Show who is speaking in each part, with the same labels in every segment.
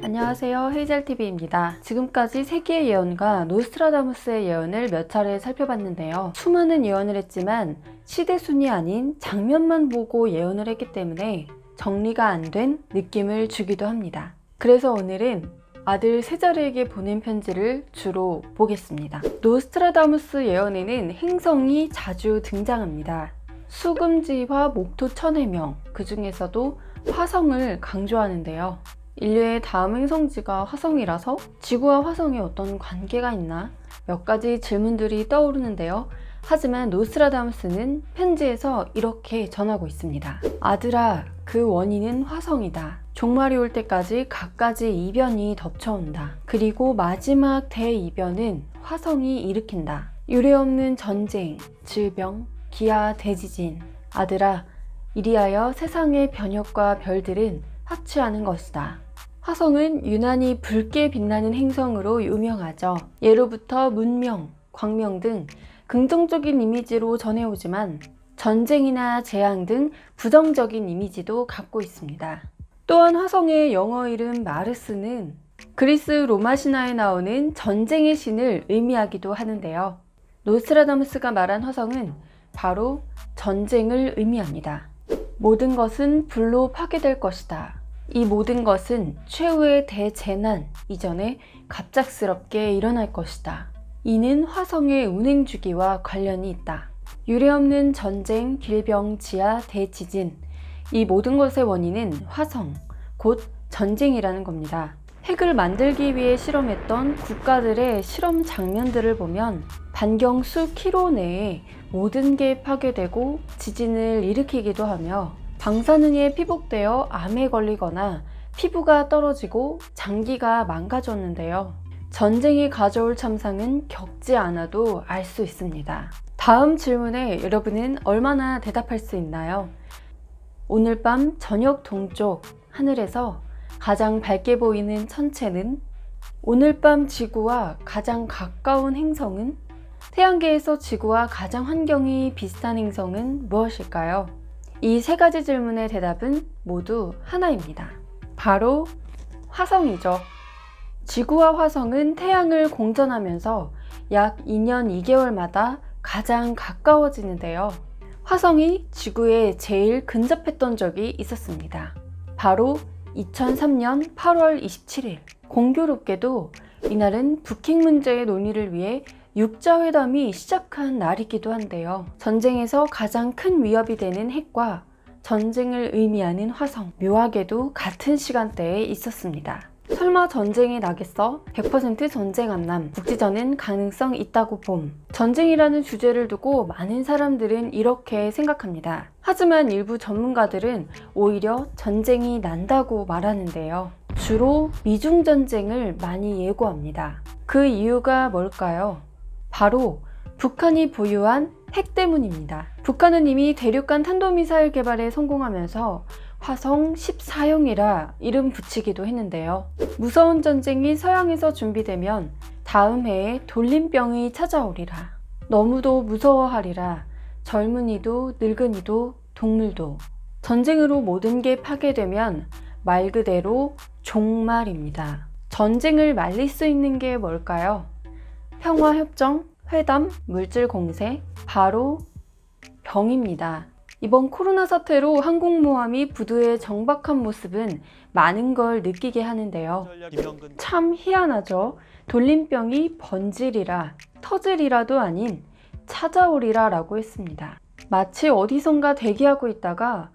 Speaker 1: 안녕하세요, 헤이즐TV입니다. 지금까지 세기의 예언과 노스트라다무스의 예언을 몇 차례 살펴봤는데요. 수많은 예언을 했지만 시대순이 아닌 장면만 보고 예언을 했기 때문에 정리가 안 된 느낌을 주기도 합니다. 그래서 오늘은 아들 세자르에게 보낸 편지를 주로 보겠습니다. 노스트라다무스 예언에는 행성이 자주 등장합니다. 수금지화 목토 천해명, 그 중에서도 화성을 강조하는데요. 인류의 다음 행성지가 화성이라서 지구와 화성에 어떤 관계가 있나 몇 가지 질문들이 떠오르는데요. 하지만 노스트라다무스는 편지에서 이렇게 전하고 있습니다. 아들아, 그 원인은 화성이다. 종말이 올 때까지 갖가지 이변이 덮쳐온다. 그리고 마지막 대이변은 화성이 일으킨다. 유례없는 전쟁, 질병, 기아, 대지진. 아들아, 이리하여 세상의 변혁과 별들은 합치하는 것이다. 화성은 유난히 붉게 빛나는 행성으로 유명하죠. 예로부터 문명, 광명 등 긍정적인 이미지로 전해오지만 전쟁이나 재앙 등 부정적인 이미지도 갖고 있습니다. 또한 화성의 영어 이름 마르스는 그리스 로마 신화에 나오는 전쟁의 신을 의미하기도 하는데요. 노스트라다무스가 말한 화성은 바로 전쟁을 의미합니다. 모든 것은 불로 파괴될 것이다. 이 모든 것은 최후의 대재난 이전에 갑작스럽게 일어날 것이다. 이는 화성의 운행 주기와 관련이 있다. 유례없는 전쟁, 질병, 지하, 대지진, 이 모든 것의 원인은 화성, 곧 전쟁이라는 겁니다. 핵을 만들기 위해 실험했던 국가들의 실험 장면들을 보면 반경 수 킬로 내에 모든 게 파괴되고 지진을 일으키기도 하며 방사능에 피복되어 암에 걸리거나 피부가 떨어지고 장기가 망가졌는데요. 전쟁이 가져올 참상은 겪지 않아도 알 수 있습니다. 다음 질문에 여러분은 얼마나 대답할 수 있나요? 오늘 밤 저녁 동쪽 하늘에서 가장 밝게 보이는 천체는? 오늘 밤 지구와 가장 가까운 행성은? 태양계에서 지구와 가장 환경이 비슷한 행성은 무엇일까요? 이 세 가지 질문의 대답은 모두 하나입니다. 바로 화성이죠. 지구와 화성은 태양을 공전하면서 약 2년 2개월마다 가장 가까워지는데요. 화성이 지구에 제일 근접했던 적이 있었습니다. 바로 2003년 8월 27일. 공교롭게도 이날은 북핵 문제의 논의를 위해 육자회담이 시작한 날이기도 한데요. 전쟁에서 가장 큰 위협이 되는 핵과 전쟁을 의미하는 화성, 묘하게도 같은 시간대에 있었습니다. 설마 전쟁이 나겠어? 100% 전쟁 안 남. 국지전은 가능성 있다고 봄. 전쟁이라는 주제를 두고 많은 사람들은 이렇게 생각합니다. 하지만 일부 전문가들은 오히려 전쟁이 난다고 말하는데요. 주로 미중 전쟁을 많이 예고합니다. 그 이유가 뭘까요? 바로 북한이 보유한 핵 때문입니다. 북한은 이미 대륙간 탄도미사일 개발에 성공하면서 화성 14형이라 이름 붙이기도 했는데요. 무서운 전쟁이 서양에서 준비되면 다음 해에 돌림병이 찾아오리라. 너무도 무서워하리라. 젊은이도 늙은이도 동물도. 전쟁으로 모든 게 파괴되면 말 그대로 종말입니다. 전쟁을 말릴 수 있는 게 뭘까요? 평화협정, 회담, 물질 공세, 바로 병입니다. 이번 코로나 사태로 항공모함이 부두에 정박한 모습은 많은 걸 느끼게 하는데요. 참 희한하죠? 돌림병이 번지리라, 터지리라도 아닌 찾아오리라 라고 했습니다. 마치 어디선가 대기하고 있다가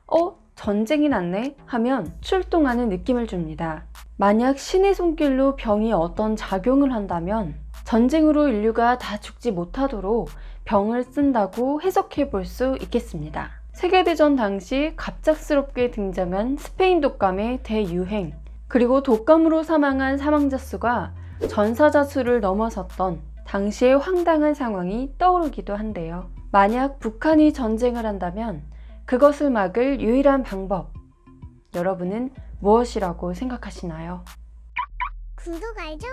Speaker 1: 전쟁이 났네 하면 출동하는 느낌을 줍니다. 만약 신의 손길로 병이 어떤 작용을 한다면 전쟁으로 인류가 다 죽지 못하도록 병을 쓴다고 해석해 볼 수 있겠습니다. 세계대전 당시 갑작스럽게 등장한 스페인 독감의 대유행, 그리고 독감으로 사망한 사망자 수가 전사자 수를 넘어섰던 당시의 황당한 상황이 떠오르기도 한데요. 만약 북한이 전쟁을 한다면 그것을 막을 유일한 방법, 여러분은 무엇이라고 생각하시나요?
Speaker 2: 구독 알죠?